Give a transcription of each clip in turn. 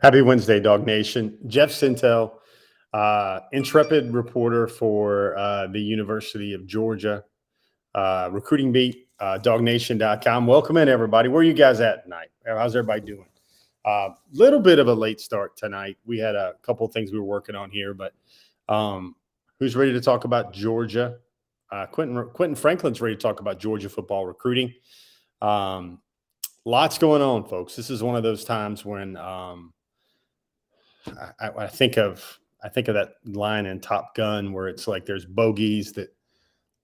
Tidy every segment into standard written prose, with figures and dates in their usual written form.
Happy Wednesday, Dog Nation. Jeff Sentell, intrepid reporter for the University of Georgia, recruiting beat, DawgNation.com. Welcome in, everybody. Where are you guys at tonight? How's everybody doing? Little bit of a late start tonight. We had a couple of things we were working on here, but who's ready to talk about Georgia? Quentin Franklin's ready to talk about Georgia football recruiting. Lots going on, folks. This is one of those times when I think of that line in Top Gun where it's like there's bogeys that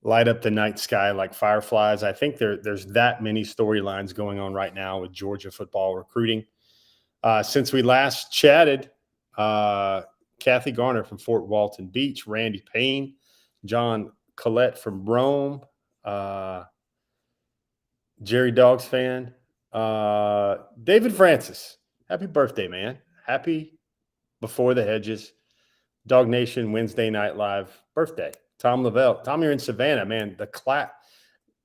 light up the night sky like fireflies. I think there's that many storylines going on right now with Georgia football recruiting. Since we last chatted, Kathy Garner from Fort Walton Beach, Randy Payne, John Collette from Rome, Jerry Dogs fan, David Francis. Happy birthday, man. Happy Before the Hedges, DawgNation Wednesday Night Live birthday. Tom Lavelle. Tom, you're in Savannah, man.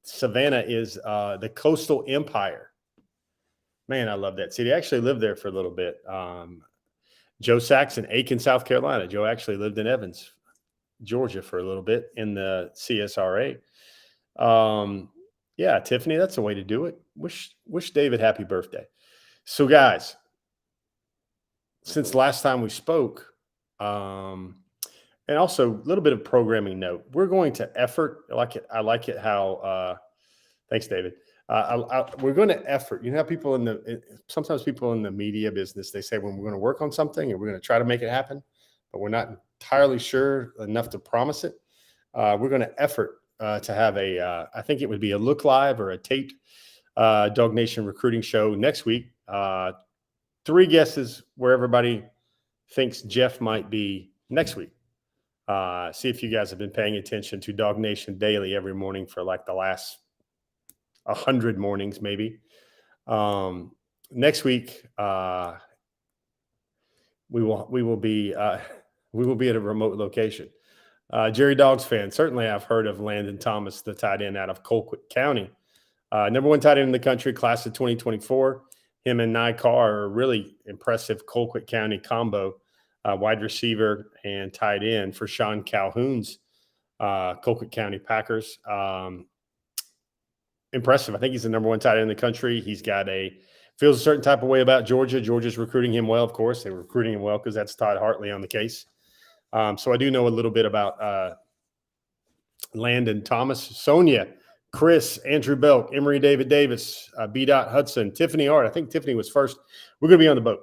Savannah is the coastal empire. Man, I love that city. I actually lived there for a little bit. Joe Saxon, Aiken, South Carolina. Joe actually lived in Evans, Georgia for a little bit in the CSRA. Yeah, Tiffany, that's the way to do it. Wish David happy birthday. So, guys, since last time we spoke, and also a little bit of programming note, we're going to effort. I like it how. Thanks, David. We're going to effort. You know how sometimes people in the media business, they say when we're going to work on something and we're going to try to make it happen, but we're not entirely sure enough to promise it. We're going to effort to have I think it would be a look live or a taped DawgNation recruiting show next week. 3 guesses where everybody thinks Jeff might be next week. See if you guys have been paying attention to DawgNation Daily every morning for like the last 100 mornings, maybe. Next week, we will be at a remote location. Jerry Dogs fan, certainly I've heard of Landon Thomas, the tight end out of Colquitt County. Number 1 tight end in the country, class of 2024. Him and Nye Carr are a really impressive Colquitt County combo, wide receiver and tight end for Sean Calhoun's Colquitt County Packers. Impressive. I think he's the number 1 tight end in the country. He's feels a certain type of way about Georgia. Georgia's recruiting him well, of course. They were recruiting him well because that's Todd Hartley on the case. So I do know a little bit about Landon Thomas, Sonia, Chris, Andrew Belk, Emory David Davis, B. Hudson, Tiffany Art. I think Tiffany was first. We're going to be on the boat.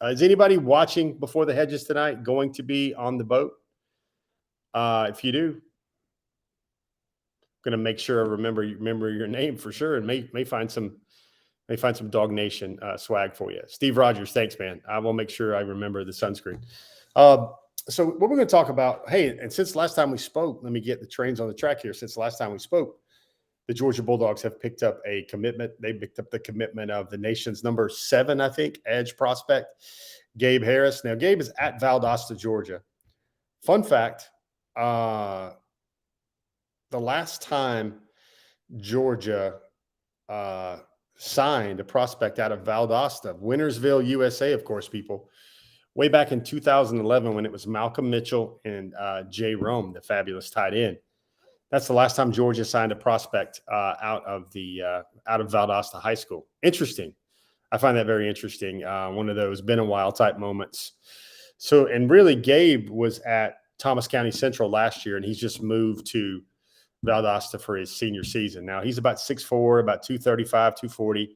Is anybody watching Before the Hedges tonight going to be on the boat? If you do, I'm going to make sure I remember your name for sure, and may find some DawgNation swag for you. Steve Rogers, thanks, man. I will make sure I remember the sunscreen. So what we're going to talk about, hey, and since last time we spoke, let me get the trains on the track here. Since last time we spoke, the Georgia Bulldogs have picked up a commitment. They picked up the commitment of the nation's number 7, I think, edge prospect, Gabe Harris. Now, Gabe is at Valdosta, Georgia. Fun fact, the last time Georgia signed a prospect out of Valdosta, Wintersville, USA, of course, people, way back in 2011 when it was Malcolm Mitchell and Jay Rome, the fabulous tight end. That's the last time Georgia signed a prospect out of Valdosta High School. Interesting. I find that very interesting. One of those been a while type moments. So, and really Gabe was at Thomas County Central last year, and he's just moved to Valdosta for his senior season. Now he's about 6'4", about 235, 240,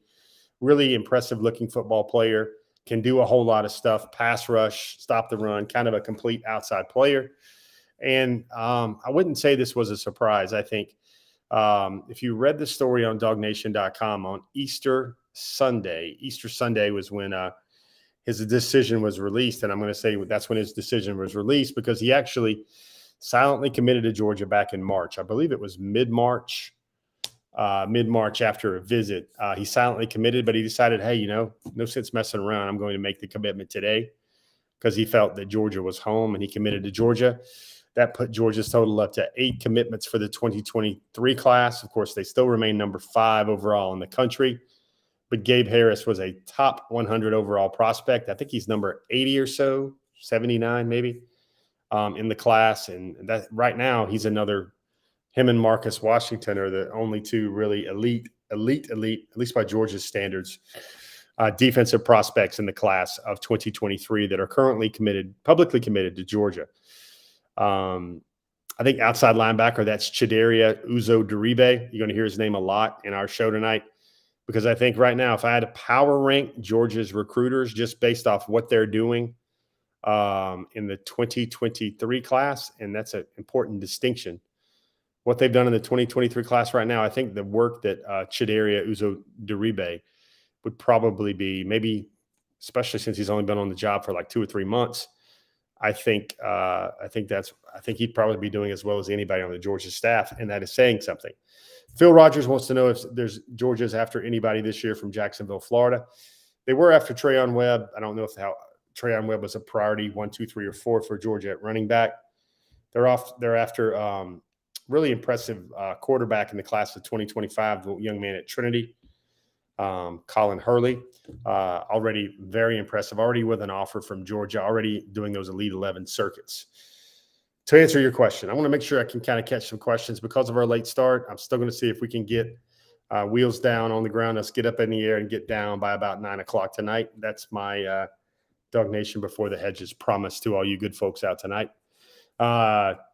really impressive looking football player, can do a whole lot of stuff, pass rush, stop the run, kind of a complete outside player. And I wouldn't say this was a surprise. I think if you read the story on DawgNation.com on Easter Sunday was when his decision was released. And I'm going to say that's when his decision was released because he actually silently committed to Georgia back in March. I believe it was mid-March after a visit. He silently committed, but he decided, hey, no sense messing around. I'm going to make the commitment today because he felt that Georgia was home and he committed to Georgia. That put Georgia's total up to 8 commitments for the 2023 class. Of course, they still remain number 5 overall in the country. but Gabe Harris was a top 100 overall prospect. I think he's number 80 or so, 79 maybe, in the class. And that right now he's another. Him and Marcus Washington are the only two really elite, at least by Georgia's standards, defensive prospects in the class of 2023 that are currently publicly committed to Georgia. I think outside linebacker, that's Chidaria Uzo-Diribe. You're going to hear his name a lot in our show tonight, because I think right now, if I had to power rank Georgia's recruiters just based off what they're doing in the 2023 class, and that's an important distinction, what they've done in the 2023 class right now, I think the work that Chidaria Uzo-Diribe would probably be, maybe, especially since he's only been on the job for like 2 or 3 months, I think he'd probably be doing as well as anybody on the Georgia staff, and that is saying something. Phil Rogers wants to know if Georgia's after anybody this year from Jacksonville, Florida. They were after Trayon Webb. I don't know if Trayon Webb was a priority 1, 2, 3, or 4 for Georgia at running back. They're after really impressive quarterback in the class of 2025, the young man at Trinity, Colin Hurley, already very impressive, already with an offer from Georgia, already doing those Elite 11 circuits. To answer your question, I want to make sure I can kind of catch some questions. Because of our late start, I'm still going to see if we can get wheels down on the ground, us get up in the air and get down by about 9 o'clock tonight. That's my DawgNation Before the Hedges promise to all you good folks out tonight.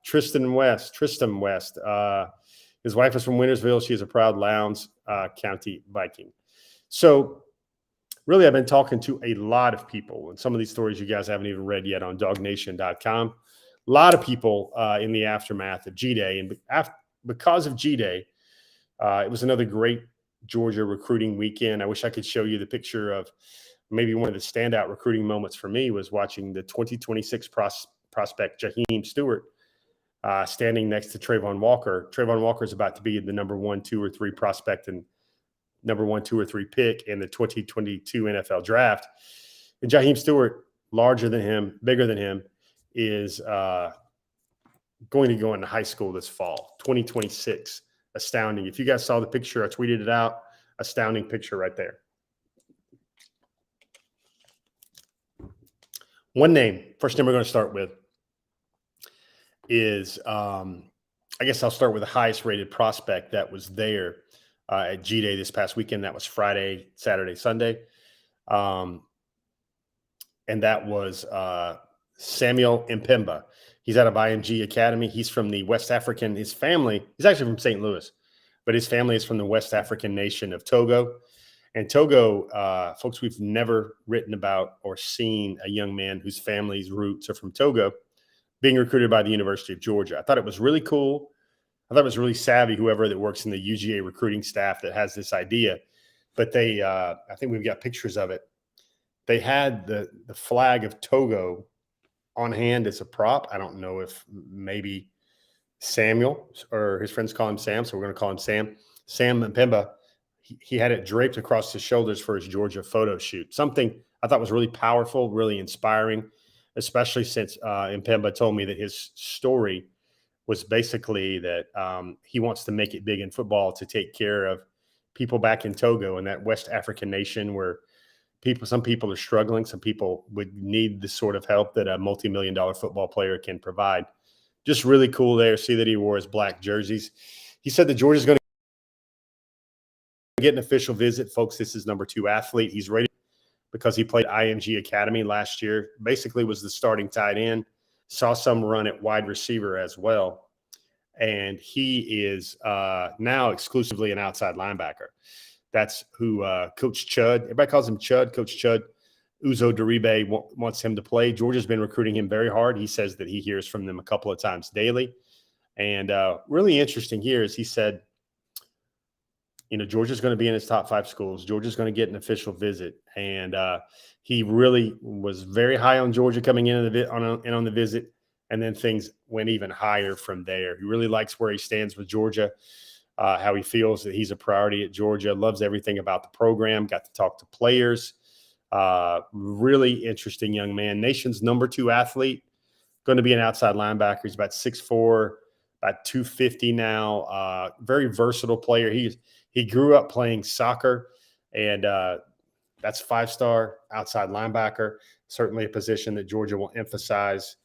Tristan West, his wife is from Wintersville. She is a proud Lowndes County Viking. So really, I've been talking to a lot of people, and some of these stories you guys haven't even read yet on DawgNation.com. A lot of people in the aftermath of G-Day, and because of G-Day, it was another great Georgia recruiting weekend. I wish I could show you the picture of maybe one of the standout recruiting moments for me was watching the 2026 prospect Jaheim Stewart standing next to Trayvon Walker. Trayvon Walker is about to be the number 1, 2, or 3 prospect and number 1, 2, or 3 pick in the 2022 NFL draft. And Jaheim Stewart, larger than him, bigger than him, is going to go into high school this fall, 2026. Astounding. If you guys saw the picture, I tweeted it out. Astounding picture right there. One name, first name we're going to start with is, I guess I'll start with the highest rated prospect that was there at G-Day this past weekend. That was Friday, Saturday, Sunday. And that was Samuel Impemba. He's out of IMG Academy. He's from the West African, his family, he's actually from St. Louis, but his family is from the West African nation of Togo. And Togo, folks, we've never written about or seen a young man whose family's roots are from Togo being recruited by the University of Georgia. I thought it was really cool. I thought it was really savvy, whoever that works in the UGA recruiting staff that has this idea. But they, I think we've got pictures of it. They had the flag of Togo on hand as a prop. I don't know if maybe Samuel or his friends call him Sam, so we're going to call him Sam. Sam Impemba, he had it draped across his shoulders for his Georgia photo shoot. Something I thought was really powerful, really inspiring, especially since Impemba told me that his story was basically that he wants to make it big in football to take care of people back in Togo and that West African nation where some people are struggling. Some people would need the sort of help that a multi-million-dollar football player can provide. Just really cool there. See that he wore his black jerseys. He said that Georgia's going to get an official visit. Folks, this is number 2 athlete. He's ready because he played IMG Academy last year. Basically was the starting tight end. Saw some run at wide receiver as well. And he is now exclusively an outside linebacker. That's who Coach Chud, everybody calls him Chud, Coach Chud Uzo-Diribe wants him to play. Georgia's been recruiting him very hard. He says that he hears from them a couple of times daily. And really interesting here is he said, Georgia's going to be in his top 5 schools. Georgia's going to get an official visit. And he really was very high on Georgia coming in on the visit. And then things went even higher from there. He really likes where he stands with Georgia. How he feels that he's a priority at Georgia, loves everything about the program, got to talk to players. Really interesting young man. Nation's number 2 athlete, going to be an outside linebacker. He's about 6'4", about 250 now. Very versatile player. He grew up playing soccer. And that's 5-star outside linebacker, certainly a position that Georgia will emphasize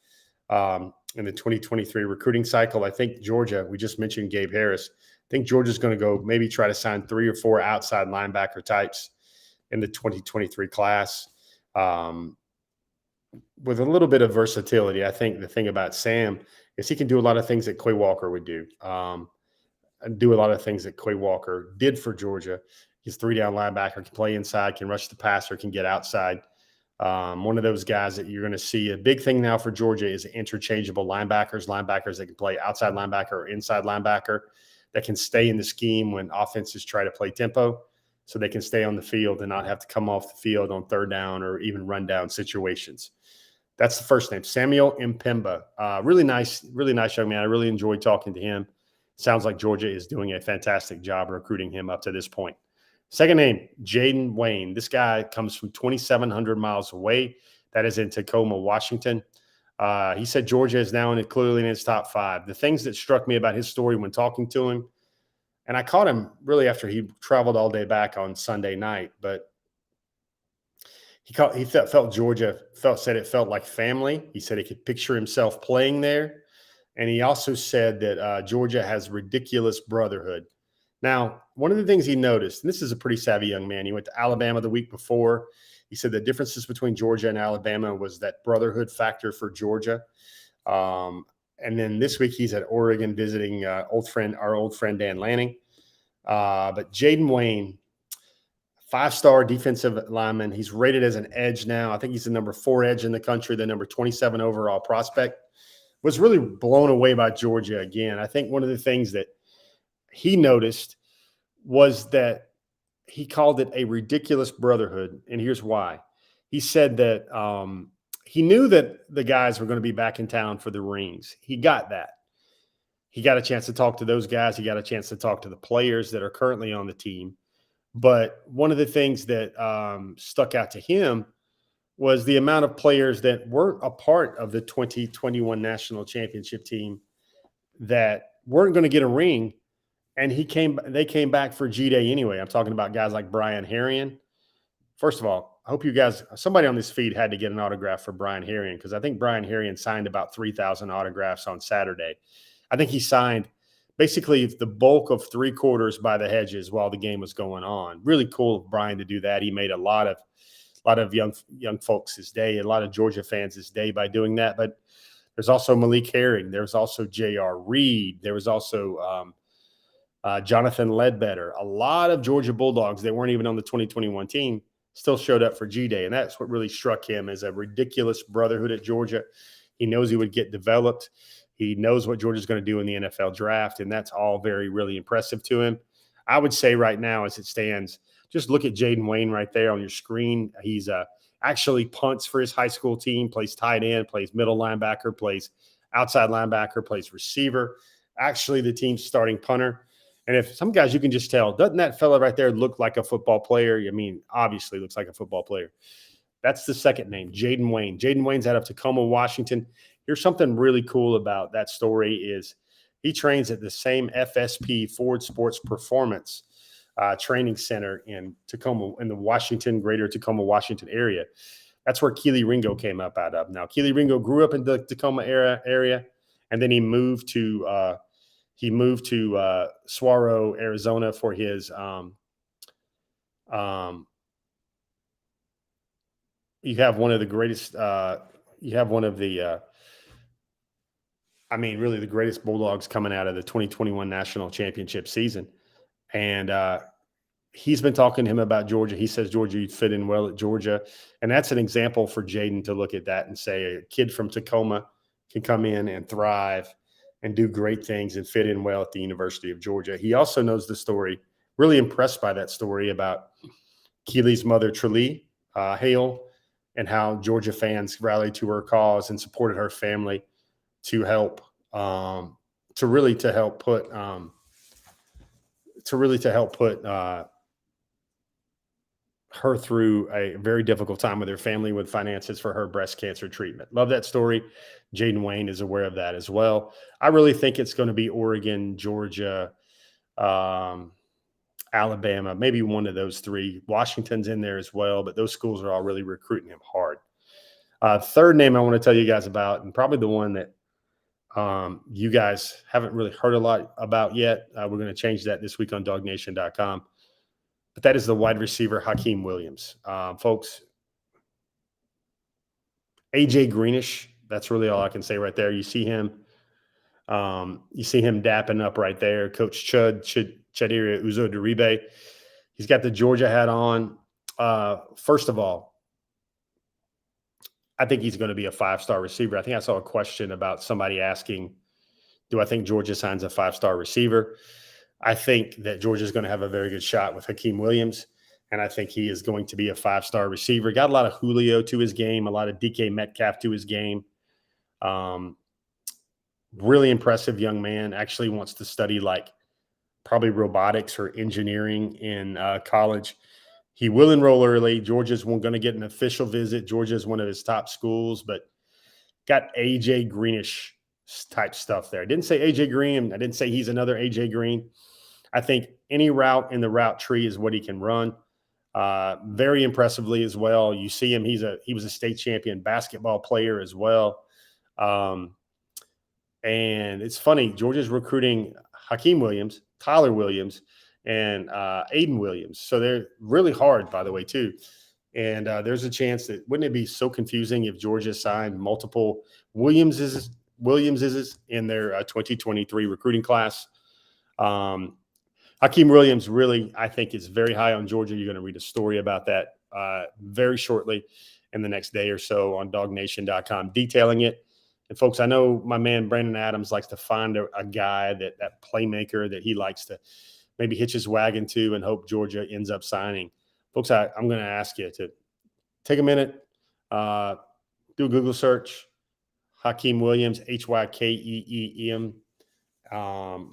in the 2023 recruiting cycle. I think Georgia, we just mentioned Gabe Harris. I think Georgia's going to go maybe try to sign 3 or 4 outside linebacker types in the 2023 class with a little bit of versatility. I think the thing about Sam is he can do a lot of things that Quay Walker would do. And do a lot of things that Quay Walker did for Georgia. He's 3-down linebacker, can play inside, can rush the passer, can get outside. One of those guys that you're going to see. A big thing now for Georgia is interchangeable linebackers that can play outside linebacker or inside linebacker, that can stay in the scheme when offenses try to play tempo, so they can stay on the field and not have to come off the field on 3rd down or even run down situations. That's the first name, Samuel Impemba. Really nice young man. I really enjoyed talking to him. Sounds like Georgia is doing a fantastic job recruiting him up to this point. Second name, Jaden Wayne. This guy comes from 2,700 miles away. That is in Tacoma, Washington. He said Georgia is now clearly in his top 5. The things that struck me about his story when talking to him, and I caught him really after he traveled all day back on Sunday night, but he felt Georgia said it felt like family. He said he could picture himself playing there. And he also said that Georgia has ridiculous brotherhood. Now, one of the things he noticed, and this is a pretty savvy young man, he went to Alabama the week before. He said the differences between Georgia and Alabama was that brotherhood factor for Georgia. And then this week he's at Oregon visiting our old friend Dan Lanning. But Jaden Wayne, 5-star defensive lineman. He's rated as an edge now. I think he's the number 4 edge in the country, the number 27 overall prospect. Was really blown away by Georgia again. I think one of the things that he noticed was that he called it a ridiculous brotherhood, and here's why. He said that he knew that the guys were going to be back in town for the rings. He got that. He got a chance to talk to those guys. He got a chance to talk to the players that are currently on the team. But one of the things that stuck out to him was the amount of players that weren't a part of the 2021 national championship team that weren't going to get a ring. And they came back for G-Day anyway. I'm talking about guys like Brian Herrien. First of all, I hope you guys, somebody on this feed had to get an autograph for Brian Herrien, because I think Brian Herrien signed about 3,000 autographs on Saturday. I think he signed basically the bulk of 3/4 by the Hedges while the game was going on. Really cool of Brian to do that. He made a lot of young folks this day, a lot of Georgia fans this day by doing that. But there's also Malik Herring. There's also J.R. Reed. There was also Jonathan Ledbetter. A lot of Georgia Bulldogs that weren't even on the 2021 team still showed up for G-Day. And that's what really struck him as a ridiculous brotherhood at Georgia. He knows he would get developed. He knows what Georgia's going to do in the NFL draft. And that's all really impressive to him. I would say right now, as it stands, just look at Jaden Wayne right there on your screen. He's actually punts for his high school team, plays tight end, plays middle linebacker, plays outside linebacker, plays receiver. Actually, the team's starting punter. And if some guys you can just tell, doesn't that fella right there look like a football player? I mean, obviously looks like a football player. That's the second name, Jaden Wayne. Jaden Wayne's out of Tacoma, Washington. Here's something really cool about that story is he trains at the same FSP, Ford Sports Performance Training Center in Tacoma, in the greater Tacoma, Washington area. That's where Keely Ringo came up out of. Now, Keely Ringo grew up in the Tacoma area, and then he moved to Saguaro, Arizona for his you have one of the greatest really the greatest Bulldogs coming out of the 2021 national championship season. And he's been talking to him about Georgia. He says, Georgia, you'd fit in well at Georgia. And that's an example for Jaden to look at that and say a kid from Tacoma can come in and thrive and do great things and fit in well at the University of Georgia. He also knows the story, really impressed by that story about Keely's mother, Tralee Hale, and how Georgia fans rallied to her cause and supported her family to help put her through a very difficult time with her family with finances for her breast cancer treatment. Love that story. Jaden Wayne is aware of that as well. I really think it's going to be Oregon, Georgia, Alabama, maybe one of those three. Washington's in there as well, but those schools are all really recruiting him hard. Third name I want to tell you guys about, and probably the one that you guys haven't really heard a lot about yet. We're going to change that this week on DawgNation.com. But that is the wide receiver, Hakeem Williams. Folks, AJ Greenish, that's really all I can say right there. You see him dapping up right there. Coach Chadiri Uzo-Duribe. He's got the Georgia hat on. First of all, I think he's going to be a 5-star receiver. I think I saw a question about somebody asking, do I think Georgia signs a 5-star receiver? I think that Georgia's going to have a very good shot with Hakeem Williams, and I think he is going to be a 5-star receiver. Got a lot of Julio to his game, a lot of DK Metcalf to his game. Really impressive young man. Actually wants to study like probably robotics or engineering in college. He will enroll early. Georgia's going to get an official visit. Georgia is one of his top schools, but got AJ Greenish type stuff there. I didn't say AJ Green. I didn't say he's another AJ Green. I think any route in the route tree is what he can run. Very impressively as well. You see him. He was a state champion basketball player as well. And it's funny. Georgia's recruiting Hakeem Williams, Tyler Williams, and Aiden Williams. So they're really hard, by the way, too. And there's a chance that wouldn't it be so confusing if Georgia signed multiple Williamses in their 2023 recruiting class. Hakeem Williams really, I think, is very high on Georgia. You're going to read a story about that very shortly in the next day or so on DawgNation.com detailing it. And, folks, I know my man Brandon Adams likes to find a guy, that playmaker that he likes to maybe hitch his wagon to and hope Georgia ends up signing. Folks, I'm going to ask you to take a minute, do a Google search, Hakeem Williams, Hykeem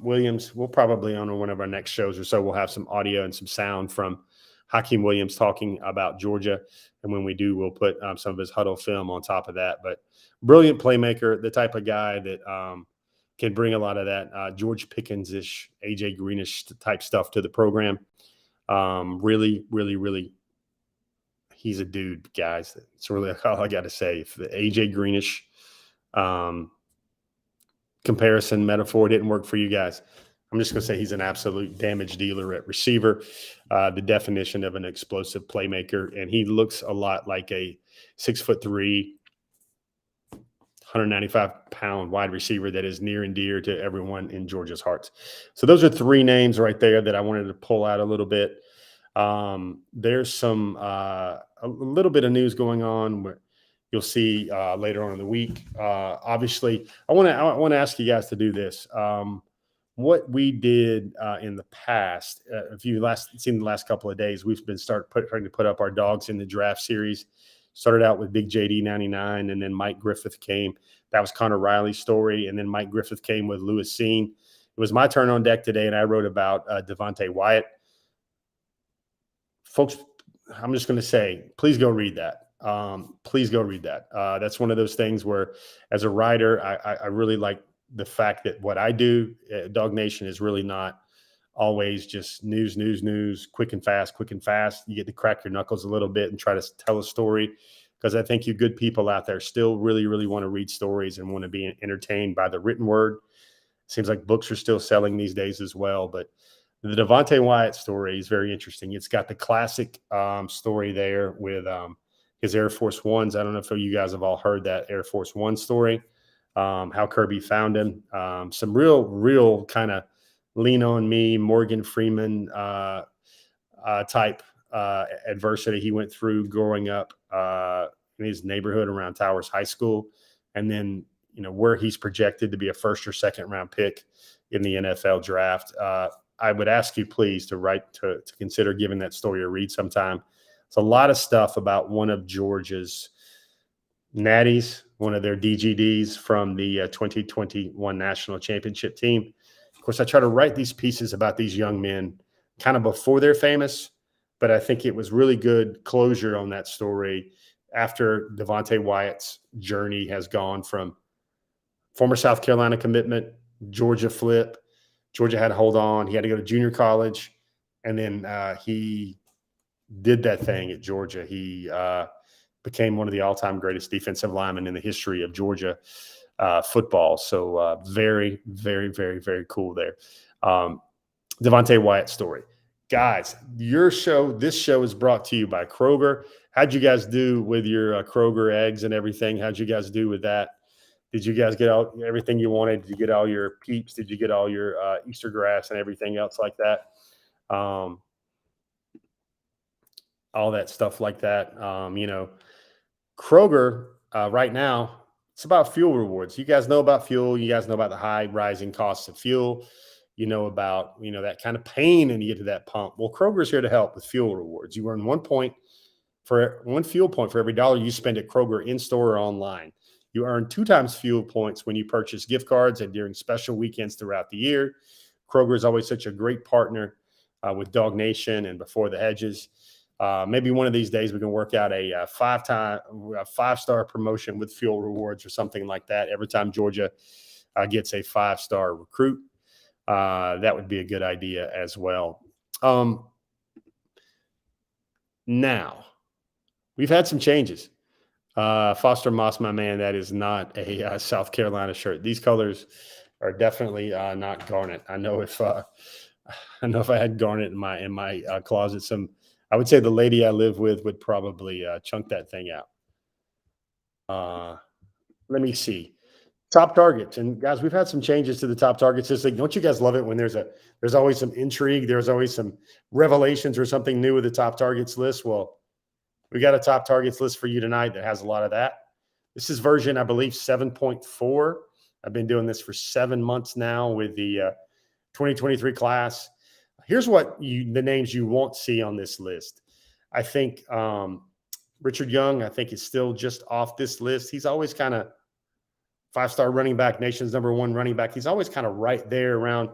Williams. We'll probably on one of our next shows or so, we'll have some audio and some sound from Hakeem Williams talking about Georgia. And when we do, we'll put some of his huddle film on top of that. But brilliant playmaker, the type of guy that can bring a lot of that George Pickens-ish, AJ Greenish type stuff to the program. Really, really, really, he's a dude, guys. That's really all I got to say. If the AJ Greenish comparison metaphor didn't work for you guys, I'm just going to say he's an absolute damage dealer at receiver, the definition of an explosive playmaker. And he looks a lot like a 6'3", 195-pound wide receiver that is near and dear to everyone in Georgia's hearts. So those are three names right there that I wanted to pull out a little bit. There's some a little bit of news going on where you'll see later on in the week. Obviously, I want to ask you guys to do this. What we did in the past, if you seen the last couple of days, we've been trying to put up our dogs in the draft series. Started out with Big JD 99, and then Mike Griffith came. That was Connor Riley's story, and then Mike Griffith came with Lewis Seen. It was my turn on deck today, and I wrote about Devontae Wyatt. Folks, I'm just going to say, please go read that. Please go read that. That's one of those things where, as a writer, I really like the fact that what I do at DawgNation is really not always just news, quick and fast. You get to crack your knuckles a little bit and try to tell a story, because I think you good people out there still really, really want to read stories and want to be entertained by the written word. Seems like books are still selling these days as well. But the Devontae Wyatt story is very interesting. It's got the classic story there with his Air Force Ones. I don't know if you guys have all heard that Air Force One story, how Kirby found him. Some real kind of lean on me, Morgan Freeman type adversity he went through growing up in his neighborhood around Towers High School. And then, where he's projected to be a first or second round pick in the NFL draft. I would ask you please to consider giving that story a read sometime. It's a lot of stuff about one of Georgia's natties, one of their DGDs from the 2021 national championship team. Of course, I try to write these pieces about these young men kind of before they're famous, but I think it was really good closure on that story after Devontae Wyatt's journey has gone from former South Carolina commitment, Georgia flip. Georgia had to hold on. He had to go to junior college, And then he did that thing at Georgia. He became one of the all-time greatest defensive linemen in the history of Georgia football. So very, very, very, very cool there. Devontae Wyatt's story. Guys, this show is brought to you by Kroger. How'd you guys do with your Kroger eggs and everything? How'd you guys do with that? Did you guys get everything you wanted? Did you get all your peeps? Did you get all your Easter grass and everything else like that? All that stuff like that. Kroger right now, it's about fuel rewards. You guys know about fuel. You guys know about the high rising costs of fuel. You know about, that kind of pain when you get to that pump. Well, Kroger's here to help with fuel rewards. You earn 1 fuel point for every dollar you spend at Kroger in-store or online. You earn 2 times fuel points when you purchase gift cards and during special weekends throughout the year. Kroger is always such a great partner with DawgNation and Before the Hedges. Maybe one of these days we can work out a 5-star promotion with fuel rewards or something like that. Every time Georgia gets a 5-star recruit, that would be a good idea as well. Now, we've had some changes. Foster Moss, my man, that is not a South Carolina shirt. These colors are definitely not garnet. I know if I had garnet in my closet, I would say the lady I live with would probably chunk that thing out. Let me see. Top targets. And guys, we've had some changes to the top targets this week. Don't you guys love it when there's always some intrigue, there's always some revelations or something new with the top targets list? Well, we got a top targets list for you tonight that has a lot of that. This is version, I believe, 7.4. I've been doing this for 7 months now with the 2023 class. Here's the names you won't see on this list. I think Richard Young, I think, is still just off this list. He's always kind of 5-star running back, nation's #1 running back. He's always kind of right there around,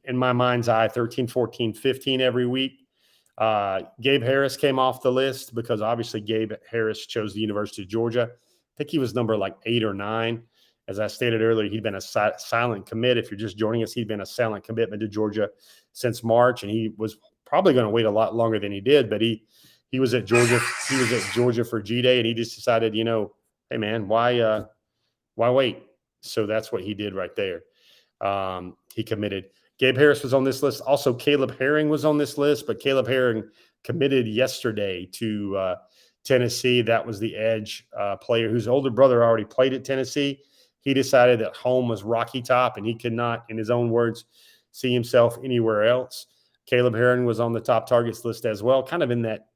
in my mind's eye, 13, 14, 15 every week. Gabe Harris came off the list because obviously Gabe Harris chose the University of Georgia. I think he was number 8 or 9. As I stated earlier, he'd been a silent commit. If you're just joining us, he'd been a silent commitment to Georgia since March, and he was probably going to wait a lot longer than he did. But he was at Georgia. He was at Georgia for G-Day, and he just decided, hey man, why wait? So that's what he did right there. He committed. Gabe Harris was on this list. Also, Caleb Herring was on this list, but Caleb Herring committed yesterday to Tennessee. That was the edge player whose older brother already played at Tennessee. He decided that home was Rocky Top, and he could not, in his own words, see himself anywhere else. Caleb Herring was on the top targets list as well, kind of in that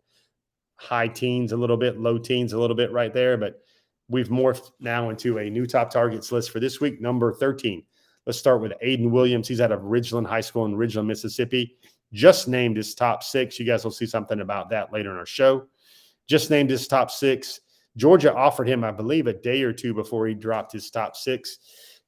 high teens a little bit, low teens a little bit right there. But we've morphed now into a new top targets list for this week, number 13. Let's start with Aiden Williams. He's out of Ridgeland High School in Ridgeland, Mississippi. Just named his top 6. You guys will see something about that later in our show. Just named his top 6. Georgia offered him, I believe, a day or two before he dropped his top 6.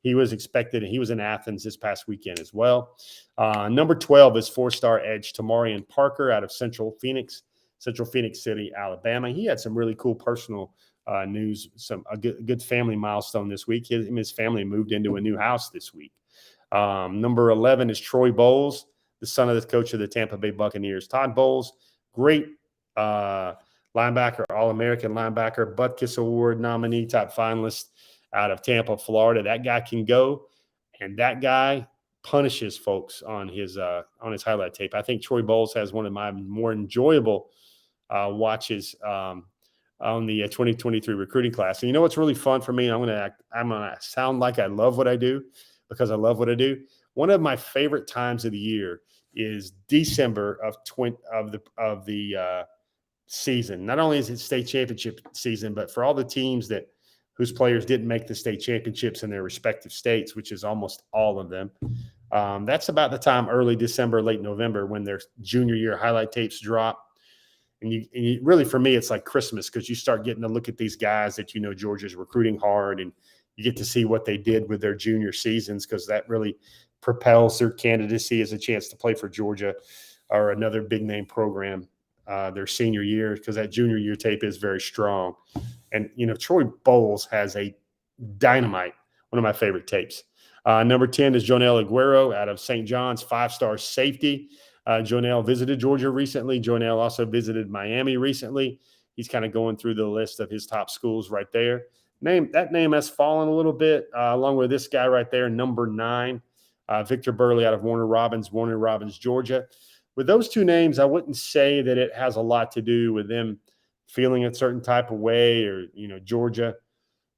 He was expected, and he was in Athens this past weekend as well. Number 12 is 4-star edge Tamarian Parker out of Central Phoenix City, Alabama. He had some really cool personal news, a good family milestone this week. His family moved into a new house this week. Number 11 is Troy Bowles, the son of the coach of the Tampa Bay Buccaneers. Todd Bowles, great linebacker, All-American linebacker, Butkus Award nominee, top finalist out of Tampa, Florida. That guy can go, and that guy punishes folks on his highlight tape. I think Troy Bowles has one of my more enjoyable watches on the 2023 recruiting class. And you know what's really fun for me? I'm gonna sound like I love what I do because I love what I do. One of my favorite times of the year is December of the season. Not only is it state championship season, but for all the teams whose players didn't make the state championships in their respective states, which is almost all of them. That's about the time, early December, late November, when their junior year highlight tapes drop. And you really, for me, it's like Christmas because you start getting to look at these guys that Georgia's recruiting hard, and you get to see what they did with their junior seasons because that really propels their candidacy as a chance to play for Georgia or another big name program their senior year because that junior year tape is very strong. And, Troy Bowles has a dynamite, one of my favorite tapes. Number 10 is Jonell Aguero out of St. John's, 5-star safety. Jonell visited Georgia recently. Jonell also visited Miami recently. He's kind of going through the list of his top schools right there. That name has fallen a little bit, along with this guy right there, number 9, Victor Burley out of Warner Robins, Georgia. With those two names, I wouldn't say that it has a lot to do with them feeling a certain type of way, or Georgia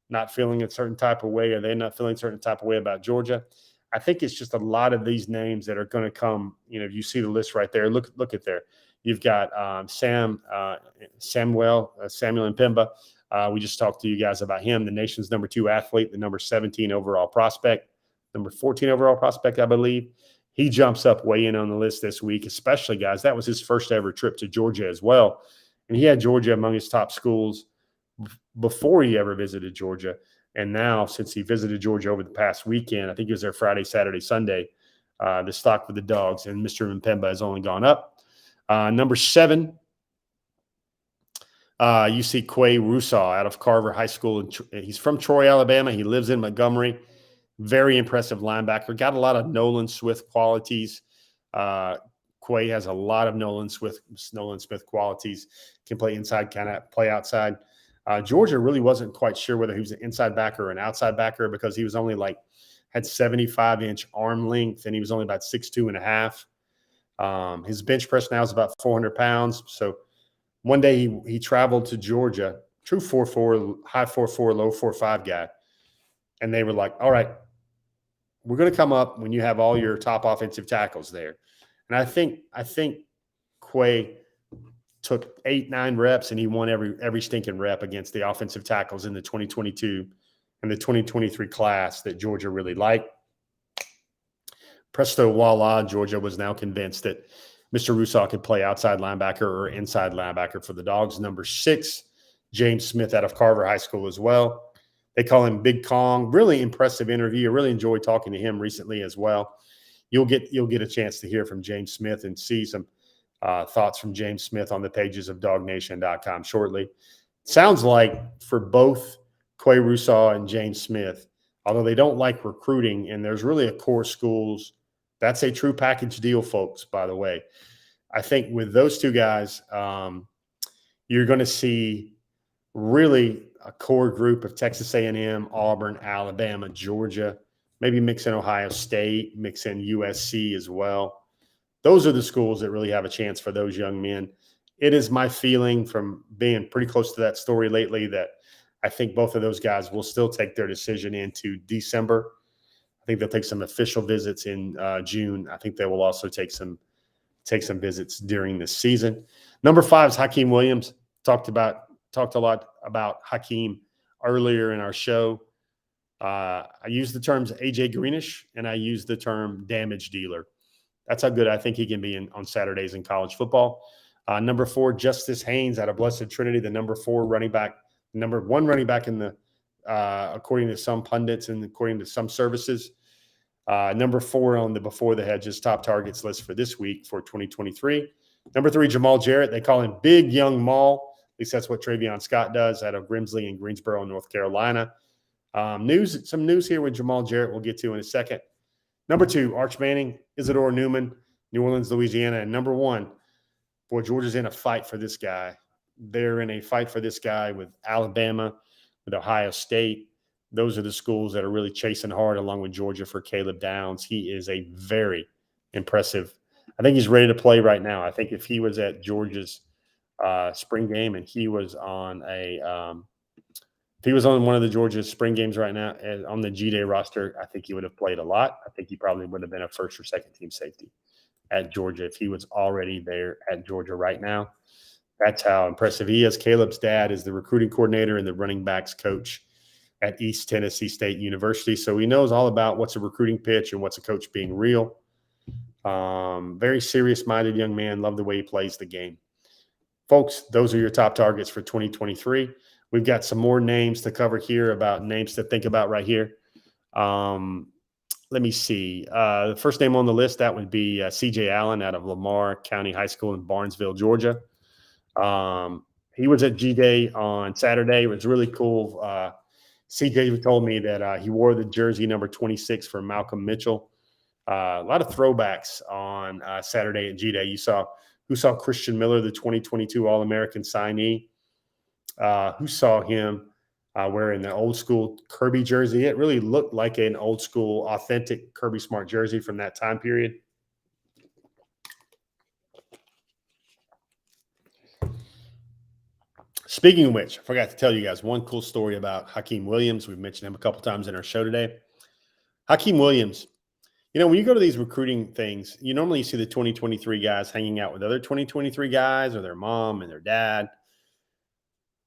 not feeling a certain type of way, or they not feeling a certain type of way about Georgia. I think it's just a lot of these names that are going to come. You see the list right there. Look at there. You've got Samuel Impemba. We just talked to you guys about him, the nation's number 2 athlete, the number 17 overall prospect, number 14 overall prospect, I believe. He jumps up way in on the list this week, especially, guys. That was his first ever trip to Georgia as well. And he had Georgia among his top schools before he ever visited Georgia. And now, since he visited Georgia over the past weekend, I think he was there Friday, Saturday, Sunday, the stock for the Dogs and Mr. Impemba has only gone up. Number 7, you see Quay Russo out of Carver High School. He's from Troy, Alabama. He lives in Montgomery. Very impressive linebacker. Got a lot of Nolan Swift qualities. Quay has a lot of Nolan Smith qualities. Can play inside, kind of play outside. Georgia really wasn't quite sure whether he was an inside backer or an outside backer, because he was only had 75-inch arm length, and he was only about 6'2.5". His bench press now is about 400 pounds. So one day he traveled to Georgia, true 4'4", high 4'4", low 4'5" guy. And they were like, all right, we're going to come up when you have all your top offensive tackles there. And I think Quay took 8-9 reps, and he won every stinking rep against the offensive tackles in the 2022 and the 2023 class that Georgia really liked. Presto voila, Georgia was now convinced that Mr. Russo could play outside linebacker or inside linebacker for the Dogs. Number 6, James Smith out of Carver High School as well. They call him Big Kong. Really impressive interview. I really enjoyed talking to him recently as well. You'll get a chance to hear from James Smith and see some thoughts from James Smith on the pages of DawgNation.com shortly. Sounds like for both Quay Russo and James Smith, although they don't like recruiting, and there's really a core schools, that's a true package deal, folks, by the way. I think with those two guys, you're going to see really a core group of Texas A&M, Auburn, Alabama, Georgia, maybe mix in Ohio State, mix in USC as well. Those are the schools that really have a chance for those young men. It is my feeling from being pretty close to that story lately that I think both of those guys will still take their decision into December. I think they'll take some official visits in June. I think they will also take some visits during this season. Number 5 is Hakeem Williams. Talked a lot about Hakeem earlier in our show. I use the terms AJ Greenish, and I use the term damage dealer. That's how good I think he can be on Saturdays in college football. Number 4, Justice Haynes out of Blessed Trinity, the number 1 running back in the according to some pundits and according to some services. Number 4 on the Before the Hedges top targets list for this week for 2023. Number 3, Jamal Jarrett. They call him Big Young Maul. At least that's what Travion Scott does out of Grimsley and Greensboro, North Carolina. Some news here with Jamal Jarrett we'll get to in a second. Number 2, Arch Manning, Isidore Newman, New Orleans, Louisiana. And number 1, boy, Georgia's in a fight for this guy. They're in a fight for this guy with Alabama, with Ohio State. Those are the schools that are really chasing hard along with Georgia for Caleb Downs. He is a very impressive. I think he's ready to play right now. I think if he was at Georgia's spring game and he was on if he was on one of the Georgia spring games right now on the G-Day roster, I think he would have played a lot. I think he probably would have been a first or second team safety at Georgia if he was already there at Georgia right now. That's how impressive he is. Caleb's dad is the recruiting coordinator and the running backs coach at East Tennessee State University. So he knows all about what's a recruiting pitch and what's a coach being real. Very serious-minded young man. Love the way he plays the game. Folks, those are your top targets for 2023. We've got some more names to cover here, about names to think about right here. Let me see. The first name on the list, that would be C.J. Allen out of Lamar County High School in Barnesville, Georgia. He was at G-Day on Saturday. It was really cool. CJ told me that he wore the jersey number 26 for Malcolm Mitchell, A lot of throwbacks on Saturday at G-Day. Who saw Christian Miller, the 2022 All-American signee? Who saw him wearing the old school Kirby jersey? It really looked like an old school, authentic Kirby Smart jersey from that time period. Speaking of which, I forgot to tell you guys one cool story about Hakeem Williams. We've mentioned him a couple times in our show today. Hakeem Williams, when you go to these recruiting things, you normally see the 2023 guys hanging out with other 2023 guys or their mom and their dad.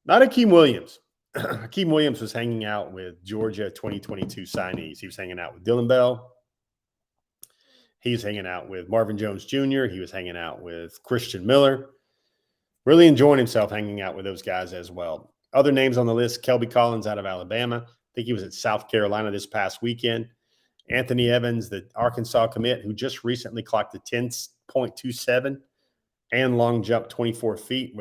Not Hakeem Williams. Hakeem Williams was hanging out with Georgia 2022 signees. He was hanging out with Dylan Bell. He was hanging out with Marvin Jones Jr. He was hanging out with Christian Miller. Really enjoying himself hanging out with those guys as well. Other names on the list, Kelby Collins out of Alabama. I think he was at South Carolina this past weekend. Anthony Evans, the Arkansas commit, who just recently clocked a 10.27 and long jump 24 feet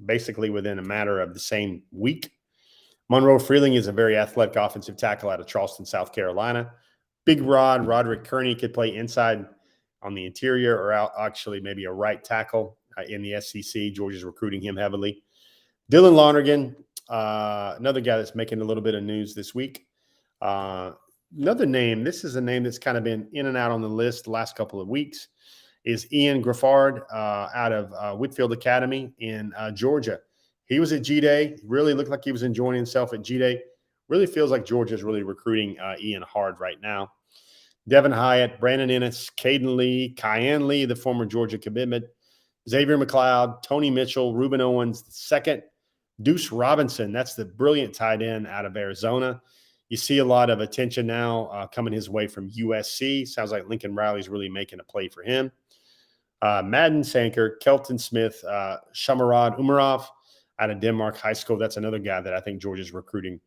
basically within a matter of the same week. Monroe Freeling is a very athletic offensive tackle out of Charleston, South Carolina. Big Rod, Roderick Kearney could play inside on the interior or out, actually maybe a right tackle in the SEC. Georgia's recruiting him heavily. Dylan Lonergan, another guy that's making a little bit of news this week. Another name, this is a name that's kind of been in and out on the list the last couple of weeks, is Ian Griffard out of Whitfield Academy in Georgia. He was at G-Day. Really looked like he was enjoying himself at G-Day. Really feels like Georgia's really recruiting Ian hard right now. Devin Hyatt, Brandon Ennis, Caden Lee, Kyan Lee, the former Georgia commitment, Xavier McLeod, Tony Mitchell, Ruben Owens, second, Deuce Robinson. That's the brilliant tight end out of Arizona. You see a lot of attention now coming his way from USC. Sounds like Lincoln Riley's really making a play for him. Madden Sanker, Kelton Smith, Shamarad Umarov out of Denmark High School. That's another guy that I think Georgia's recruiting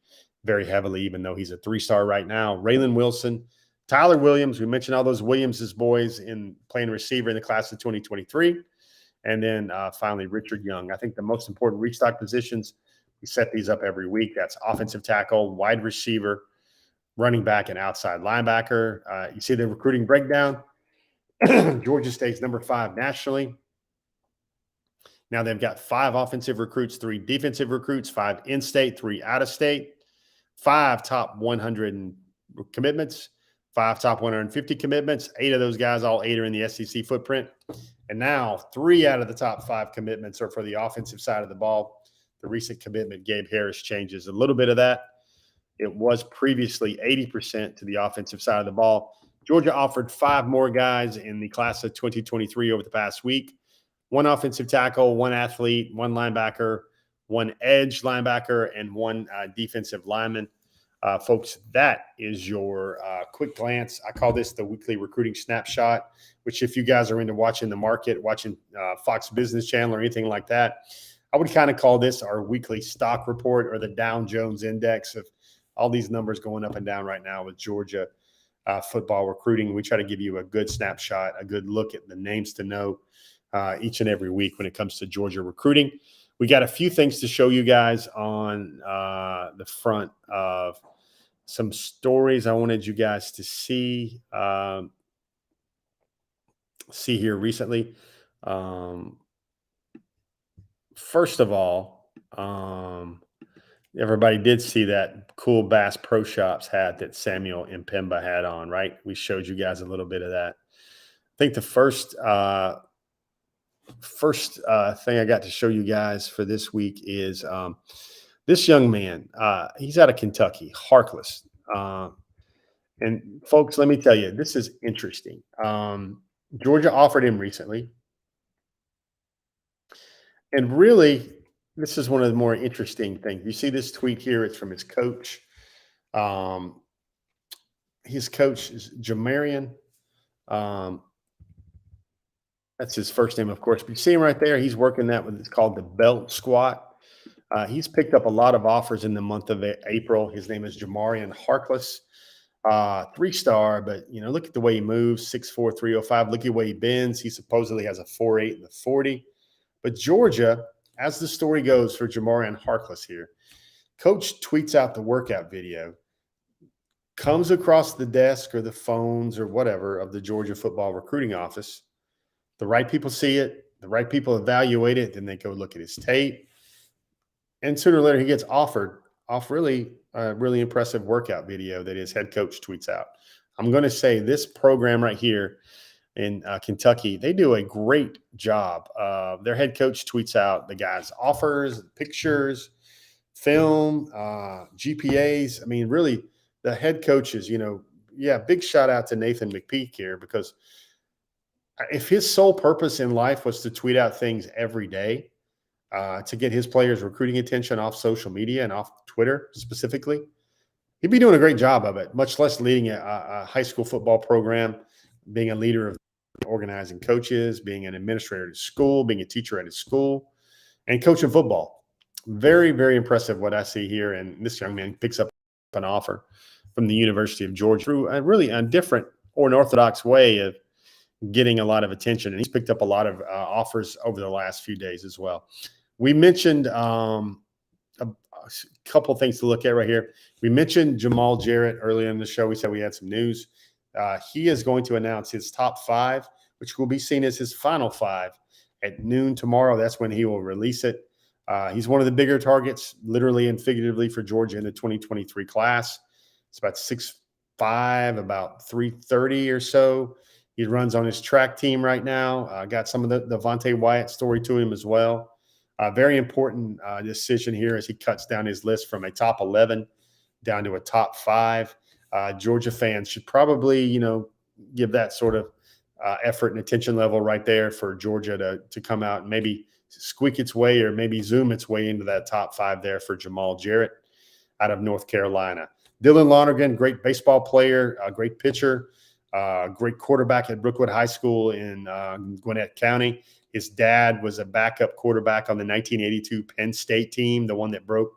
very heavily, even though he's a 3-star right now. Raylan Wilson, Tyler Williams. We mentioned all those Williams' boys in playing receiver in the class of 2023. And then finally, Richard Young. I think the most important restock positions, we set these up every week. That's offensive tackle, wide receiver, running back, and outside linebacker. You see the recruiting breakdown. Georgia State's number 5 nationally. Now they've got 5 offensive recruits, 3 defensive recruits, 5 in-state, 3 out-of-state, 5 top 100 commitments, 5 top 150 commitments. 8 of those guys, all 8 are in the SEC footprint. And now 3 out of the top 5 commitments are for the offensive side of the ball. The recent commitment, Gabe Harris, changes a little bit of that. It was previously 80% to the offensive side of the ball. Georgia offered 5 more guys in the class of 2023 over the past week. 1 offensive tackle, 1 athlete, 1 linebacker, 1 edge linebacker, and 1 defensive lineman. Folks, that is your quick glance. I call this the weekly recruiting snapshot, which if you guys are into watching the market, watching Fox Business Channel or anything like that, I would kind of call this our weekly stock report or the Dow Jones index of all these numbers going up and down right now with Georgia football recruiting. We try to give you a good snapshot, a good look at the names to know each and every week when it comes to Georgia recruiting. We got a few things to show you guys on the front of some stories I wanted you guys to see here recently. First of all, everybody did see that cool Bass Pro Shops hat that Samuel Impemba had on, right? We showed you guys a little bit of that. I think the first thing I got to show you guys for this week is this young man. He's out of Kentucky, Harkless. And folks, let me tell you, this is interesting. Georgia offered him recently. And really, this is one of the more interesting things. You see this tweet here. It's from his coach. His coach is Jamarian. That's his first name, of course. But you see him right there. He's working that with, it's called the belt squat. He's picked up a lot of offers in the month of April. His name is Jamarian Harkless. 3-star, but look at the way he moves, 6'4", 305. Look at the way he bends. He supposedly has a 4'8" in the 40. But Georgia, as the story goes for Jamarian Harkless here, coach tweets out the workout video. comes across the desk or the phones or whatever of the Georgia football recruiting office. The right people see it, the right people evaluate it, then they go look at his tape. And sooner or later, he gets offered off really impressive workout video that his head coach tweets out. I'm going to say this program right here in Kentucky, they do a great job. Their head coach tweets out the guys' offers, pictures, film, GPAs. I mean, really, the head coaches, big shout out to Nathan McPeak here, because if his sole purpose in life was to tweet out things every day to get his players' recruiting attention off social media and off Twitter specifically, he'd be doing a great job of it, much less leading a high school football program, being a leader of organizing coaches, being an administrator at his school, being a teacher at his school, and coaching football. Very, very impressive what I see here. And this young man picks up an offer from the University of Georgia through a really different or unorthodox way of getting a lot of attention. And he's picked up a lot of offers over the last few days as well. We mentioned a couple of things to look at right here. We mentioned Jamal Jarrett earlier in the show. We said we had some news. He is going to announce his top 5, which will be seen as his final 5 at noon tomorrow. That's when he will release it. He's one of the bigger targets, literally and figuratively, for Georgia in the 2023 class. It's about 6'5", about 330 or so. He runs on his track team right now. Got some of the Devontae Wyatt story to him as well. Very important decision here as he cuts down his list from a top 11 down to a top 5. Georgia fans should probably, give that sort of effort and attention level right there for Georgia to come out and maybe squeak its way or maybe zoom its way into that top 5 there for Jamal Jarrett out of North Carolina. Dylan Lonergan, great baseball player, great pitcher, great quarterback at Brookwood High School in Gwinnett County. His dad was a backup quarterback on the 1982 Penn State team, the one that broke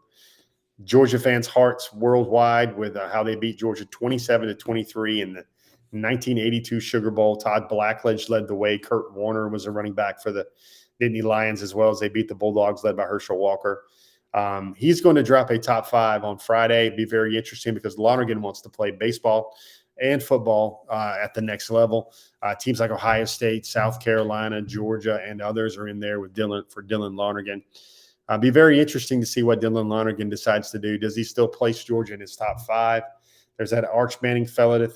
Georgia fans' hearts worldwide with how they beat Georgia 27-23 in the 1982 Sugar Bowl. Todd Blackledge led the way. Kurt Warner was a running back for the Nittany Lions, as well as they beat the Bulldogs led by Herschel Walker. He's going to drop a top 5 on Friday. It'd be very interesting because Lonergan wants to play baseball and football at the next level. Teams like Ohio State, South Carolina, Georgia, and others are in there with Dylan Lonergan. Be very interesting to see what Dylan Lonergan decides to do. Does he still place Georgia in his top 5? There's that Arch Manning fella to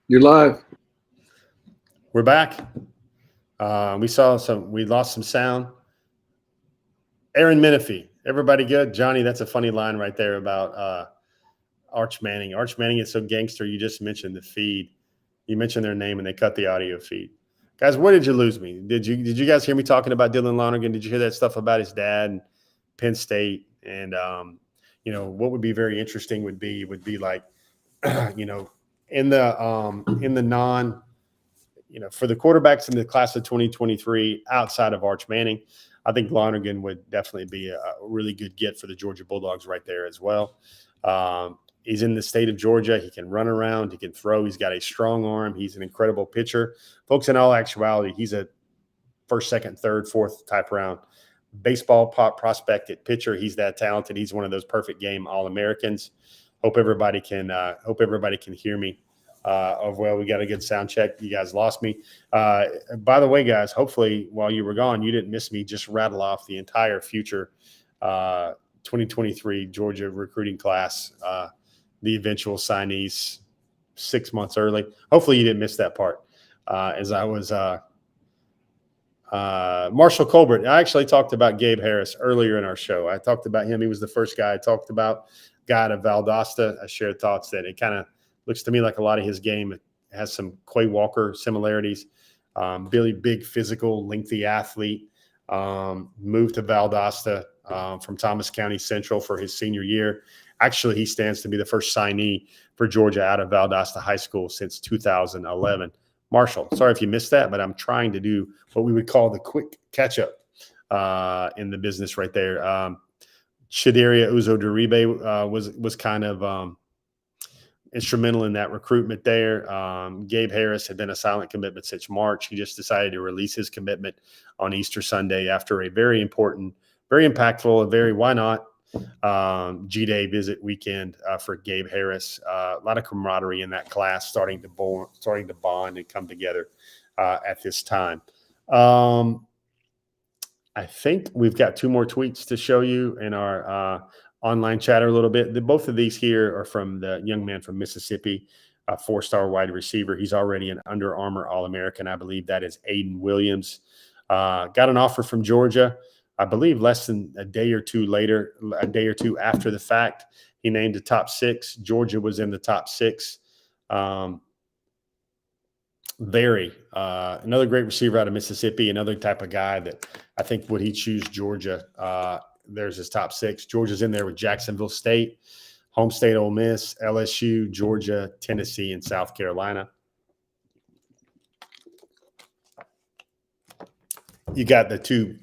You're live. We're back. We lost some sound. Aaron Menifee, everybody good? Johnny, that's a funny line right there about Arch Manning. Arch Manning is so gangster. You just mentioned the feed. You mentioned their name and they cut the audio feed. Guys, where did you lose me? Did you guys hear me talking about Dylan Lonergan? Did you hear that stuff about his dad and Penn State? And what would be very interesting would be like, in the non, for the quarterbacks in the class of 2023 outside of Arch Manning, I think Lonergan would definitely be a really good get for the Georgia Bulldogs right there as well. He's in the state of Georgia. He can run around. He can throw. He's got a strong arm. He's an incredible pitcher. Folks, in all actuality, he's a first, second, third, fourth type round baseball prospect at pitcher. He's that talented. He's one of those perfect game All-Americans. Hope everybody can hear me. Well, we got a good sound check. You guys lost me. By the way, guys, hopefully while you were gone, you didn't miss me just rattle off the entire future 2023 Georgia recruiting class, the eventual signees 6 months early. Hopefully you didn't miss that part. As I was Marshall Colbert. I actually talked about Gabe Harris earlier in our show. I talked about him. He was the first guy I talked about. Guy out of Valdosta. I shared thoughts that it kind of looks to me like a lot of his game has some Quay Walker similarities. Really big, physical, lengthy athlete. Moved to Valdosta from Thomas County Central for his senior year. Actually, he stands to be the first signee for Georgia out of Valdosta High School since 2011. Marshall, sorry if you missed that, but I'm trying to do what we would call the quick catch-up in the business right there. Shadaria Uzo-Duribe was kind of instrumental in that recruitment there. Gabe Harris had been a silent commitment since March. He just decided to release his commitment on Easter Sunday after a very important, very impactful, why not, G-Day visit weekend for Gabe Harris. A lot of camaraderie in that class, starting to bond and come together at this time. I think we've got 2 more tweets to show you in our online chatter a little bit. Both of these here are from the young man from Mississippi, a 4-star wide receiver. He's already an Under Armour All-American. I believe that is Aiden Williams. Got an offer from Georgia. I believe less than a day or two after the fact, he named the top 6. Georgia was in the top 6. Another great receiver out of Mississippi, another type of guy that I think would he choose Georgia. There's his top 6. Georgia's in there with Jacksonville State, home state Ole Miss, LSU, Georgia, Tennessee, and South Carolina. You got the 2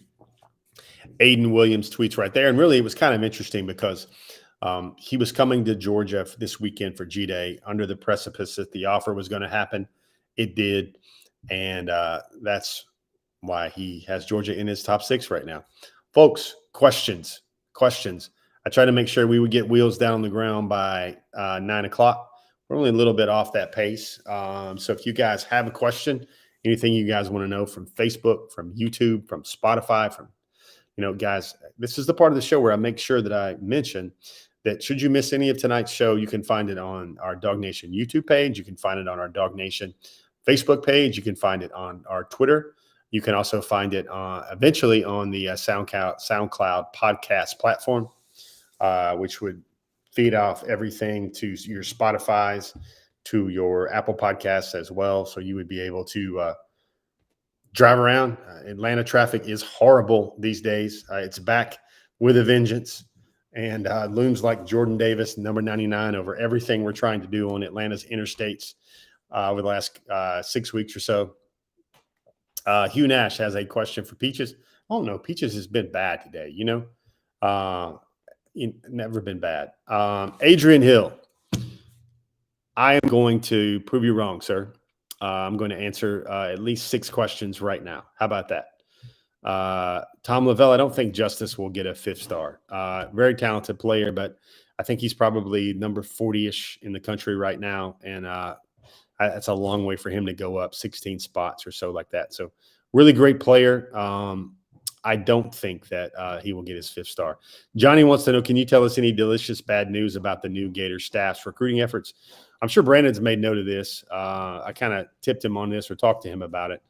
Aiden Williams tweets right there. And really, it was kind of interesting because he was coming to Georgia this weekend for G-Day under the precipice that the offer was going to happen. It did. And that's why he has Georgia in his top 6 right now. Folks, questions. I tried to make sure we would get wheels down on the ground by 9 o'clock. We're only a little bit off that pace. So if you guys have a question, anything you guys want to know from Facebook, from YouTube, from Spotify, guys, this is the part of the show where I make sure that I mention that should you miss any of tonight's show, you can find it on our DawgNation YouTube page. You can find it on our DawgNation Facebook page. You can find it on our Twitter. You can also find it eventually on the SoundCloud podcast platform, which would feed off everything to your Spotify's, to your Apple Podcasts as well. So you would be able to drive around. Atlanta traffic is horrible these days. It's back with a vengeance, and looms like Jordan Davis, number 99, over everything we're trying to do on Atlanta's interstates over the last 6 weeks or so. Hugh Nash has a question for Peaches. Oh, no, Peaches has been bad today, never been bad. Adrian Hill, I am going to prove you wrong, sir. I'm going to answer at least 6 questions right now. How about that? Tom Lavelle, I don't think Justice will get a 5th star. Very talented player, but I think he's probably number 40-ish in the country right now. And that's a long way for him to go up 16 spots or so like that. So really great player. I don't think that he will get his 5th star. Johnny wants to know, can you tell us any delicious bad news about the new Gator staff's recruiting efforts? I'm sure Brandon's made note of this. I kind of tipped him on this or talked to him about it.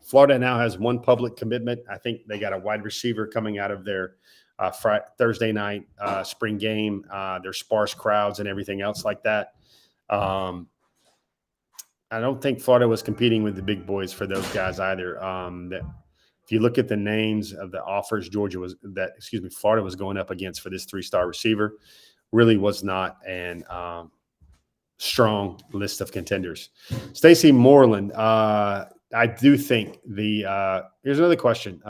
Florida now has 1 public commitment. I think they got a wide receiver coming out of their Thursday night spring game, their sparse crowds and everything else like that. I don't think Florida was competing with the big boys for those guys either. If you look at the names of the offers Florida was going up against for this 3-star receiver, really was not an strong list of contenders. Stacy Moreland, I do think here's another question.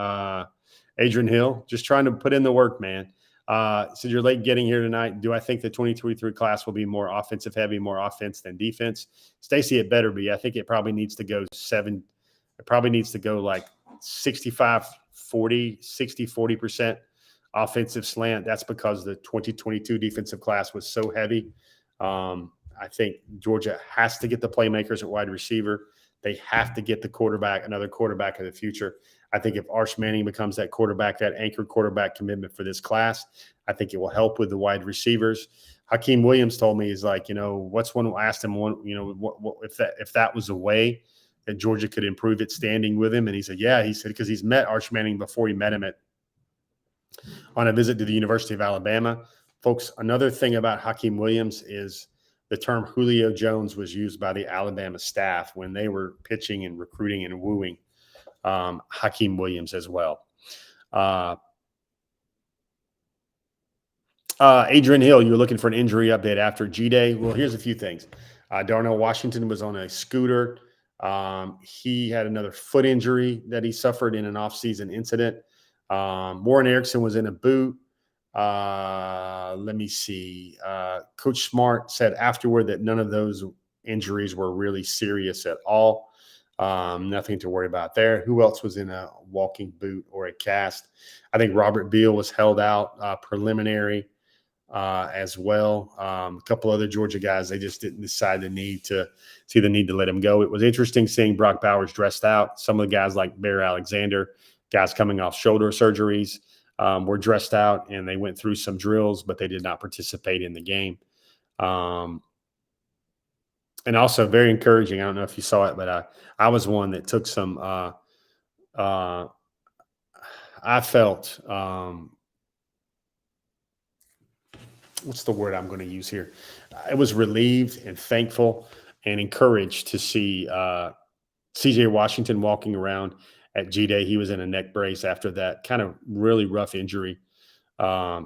Adrian Hill, just trying to put in the work, man. So you're late getting here tonight. Do I think the 2023 class will be more offensive heavy, more offense than defense? Stacy, it better be. I think it probably needs to go 7. It probably needs to go like 65-40, 60-40% offensive slant. That's because the 2022 defensive class was so heavy. I think Georgia has to get the playmakers at wide receiver. They have to get the quarterback, another quarterback of the future. I think if Arch Manning becomes that quarterback, that anchor quarterback commitment for this class, I think it will help with the wide receivers. Hakeem Williams told me, he's like, what's one, I asked him one, what if that was a way that Georgia could improve its standing with him. And he said, yeah, he said, because he's met Arch Manning before. He met him on a visit to the University of Alabama. Folks, another thing about Hakeem Williams is the term Julio Jones was used by the Alabama staff when they were pitching and recruiting and wooing Hakeem Williams as well. Adrian Hill, you were looking for an injury update after G-Day. Well, here's a few things. Darnell Washington was on a scooter. He had another foot injury that he suffered in an offseason incident. Warren Erickson was in a boot. Let me see. Coach Smart said afterward that none of those injuries were really serious at all. Nothing to worry about there. Who else was in a walking boot or a cast? I think Robert Beal was held out preliminary as well. A couple other Georgia guys, they just didn't decide the need to let him go. It was interesting seeing Brock Bowers dressed out. Some of the guys like Bear Alexander, guys coming off shoulder surgeries, were dressed out, and they went through some drills, but they did not participate in the game. And also very encouraging. I don't know if you saw it, but I was one that took some. I felt what's the word I'm going to use here? I was relieved and thankful and encouraged to see CJ Washington walking around at G-Day. He was in a neck brace after that kind of really rough injury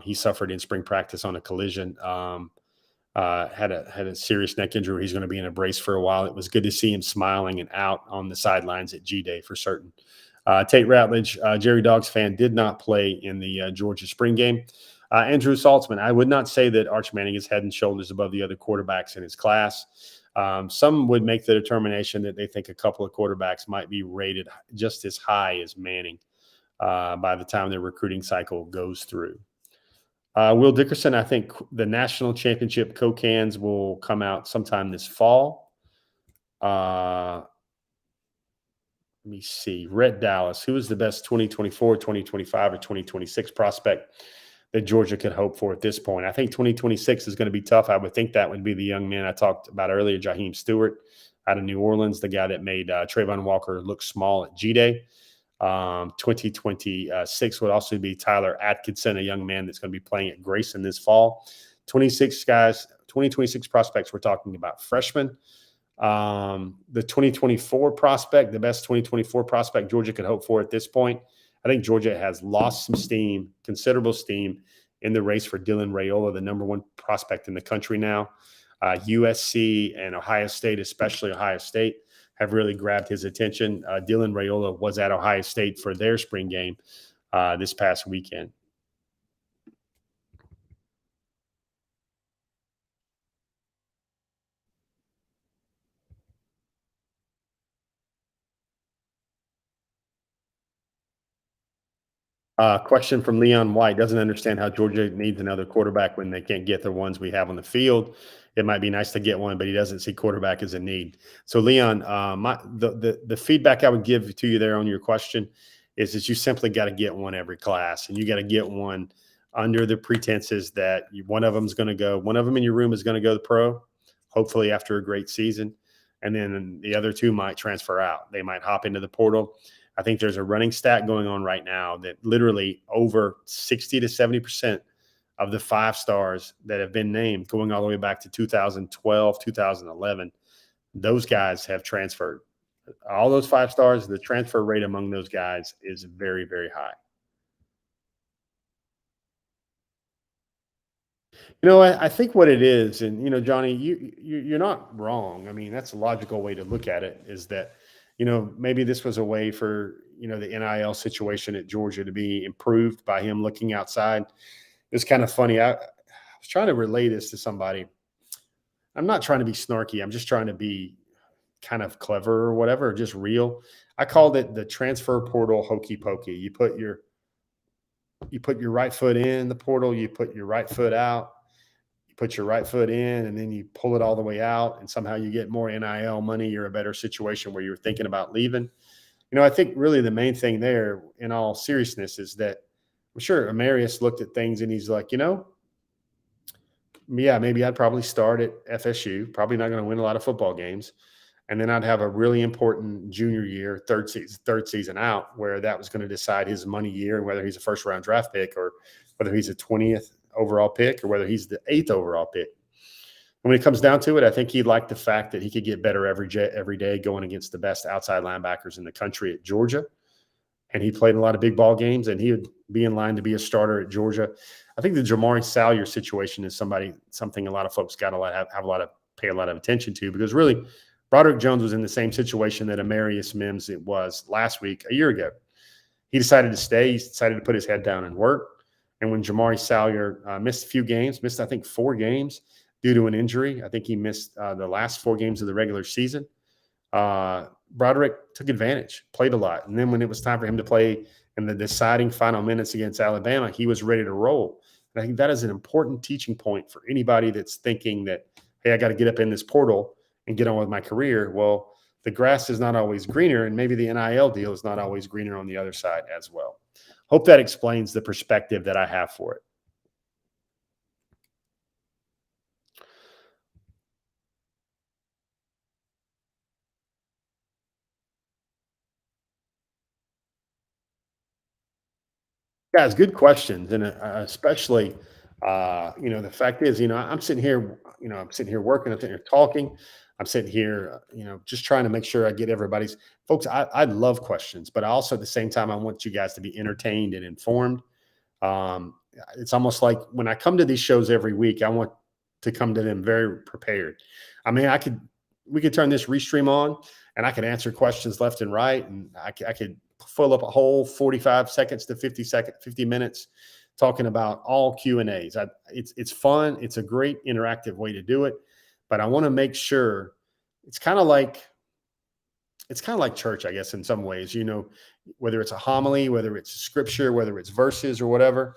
he suffered in spring practice on a collision. Had a serious neck injury. He's going to be in a brace for a while. It was good to see him smiling and out on the sidelines at G-Day for certain. Tate Ratledge, Jerry Dogs fan, did not play in the Georgia spring game. Andrew Saltzman, I would not say that Arch Manning is head and shoulders above the other quarterbacks in his class. Some would make the determination that they think a couple of quarterbacks might be rated just as high as Manning by the time the recruiting cycle goes through. Will Dickerson, I think the national championship co-cans will come out sometime this fall. Let me see. Rhett Dallas, who is the best 2024, 2025, or 2026 prospect that Georgia could hope for at this point? I think 2026 is going to be tough. I would think that would be the young man I talked about earlier, Jaheim Stewart out of New Orleans, the guy that made Trayvon Walker look small at G-Day. 2026 would also be Tyler Atkinson, a young man that's going to be playing at Grayson this fall. 2026 prospects, we're talking about freshmen. The 2024 prospect, the best 2024 prospect Georgia could hope for at this point, I think Georgia has lost some steam, considerable steam, in the race for Dylan Raiola, the number one prospect in the country now. USC and Ohio State, especially Ohio State, have really grabbed his attention. Dylan Raiola was at Ohio State for their spring game this past weekend. Question from Leon White. Doesn't understand how Georgia needs another quarterback when they can't get the ones we have on the field. It might be nice to get one, but he doesn't see quarterback as a need. So, Leon, the feedback I would give to you there on your question is that you simply got to get one every class, and you got to get one under the pretenses that one of them in your room is going to go to pro, hopefully after a great season, and then the other two might transfer out. They might hop into the portal. I think there's a running stat going on right now that literally over 60 to 70% of the 5 stars that have been named going all the way back to 2012, 2011, those guys have transferred. All those 5 stars, the transfer rate among those guys is very, very high. I think what it is, and Johnny, you're not wrong. I mean, that's a logical way to look at it, is that maybe this was a way for, the NIL situation at Georgia to be improved by him looking outside. It's kind of funny. I was trying to relay this to somebody. I'm not trying to be snarky. I'm just trying to be kind of clever or whatever, just real. I called it the transfer portal hokey pokey. You put your right foot in the portal, you put your right foot out, you put your right foot in, and then you pull it all the way out, and somehow you get more NIL money. You're in a better situation where you're thinking about leaving. I think really the main thing there, in all seriousness, is that I'm sure Amarius looked at things and he's like, yeah, maybe I'd probably start at FSU. Probably not going to win a lot of football games, and then I'd have a really important junior year, third season out, where that was going to decide his money year and whether he's a first round draft pick or whether he's a 20th overall pick or whether he's the 8th overall pick. And when it comes down to it, I think he liked the fact that he could get better every day going against the best outside linebackers in the country at Georgia. And he played in a lot of big ball games, and he would be in line to be a starter at Georgia. I think the Jamari Salyer situation is something a lot of folks got to pay a lot of attention to, because really Broderick Jones was in the same situation that Amarius Mims was last week, a year ago. He decided to stay. He decided to put his head down and work. And when Jamari Salyer missed a few games, I think 4 games due to an injury. I think he missed the last 4 games of the regular season. Broderick took advantage, played a lot. And then when it was time for him to play in the deciding final minutes against Alabama, he was ready to roll. And I think that is an important teaching point for anybody that's thinking that, hey, I got to get up in this portal and get on with my career. Well, the grass is not always greener, and maybe the NIL deal is not always greener on the other side as well. Hope that explains the perspective that I have for it. Guys, good questions, and especially, the fact is, I'm sitting here, working, I'm sitting here talking, I'm sitting here, just trying to make sure I get everybody's folks. I love questions, but also at the same time, I want you guys to be entertained and informed. Um, it's almost like when I come to these shows every week, I want to come to them very prepared. I mean, we could turn this restream on, and I could answer questions left and right, and I could fill up a whole 45 seconds to 50 minutes talking about all Q&As. It's fun. It's a great interactive way to do it, but I want to make sure it's kind of like church, I guess, in some ways, whether it's a homily, whether it's scripture, whether it's verses or whatever,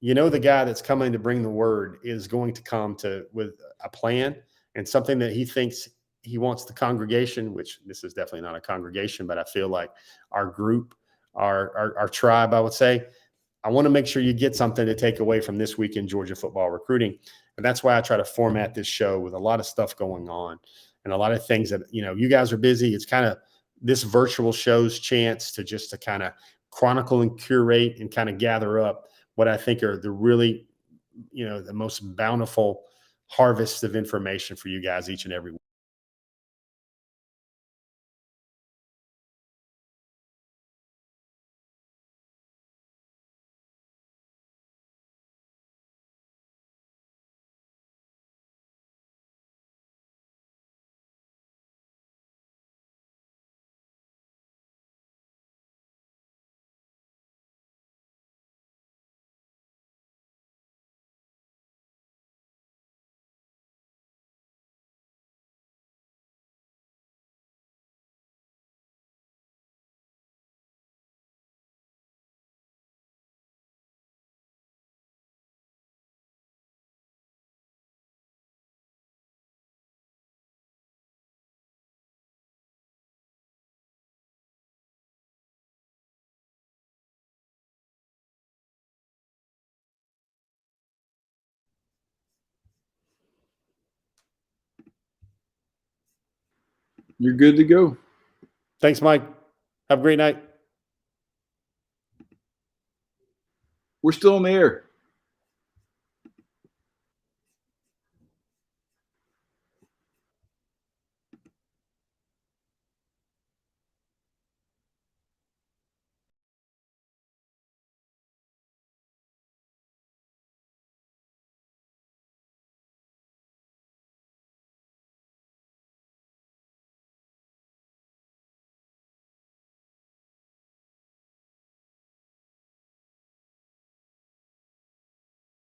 the guy that's coming to bring the word is going to come with a plan and something that he thinks he wants the congregation, which this is definitely not a congregation, but I feel like our group, our tribe, I would say, I want to make sure you get something to take away from this week in Georgia football recruiting. And that's why I try to format this show with a lot of stuff going on and a lot of things that, you guys are busy. It's kind of this virtual show's chance to kind of chronicle and curate and kind of gather up what I think are the really, the most bountiful harvests of information for you guys each and every week. You're good to go. Thanks, Mike. Have a great night. We're still on the air.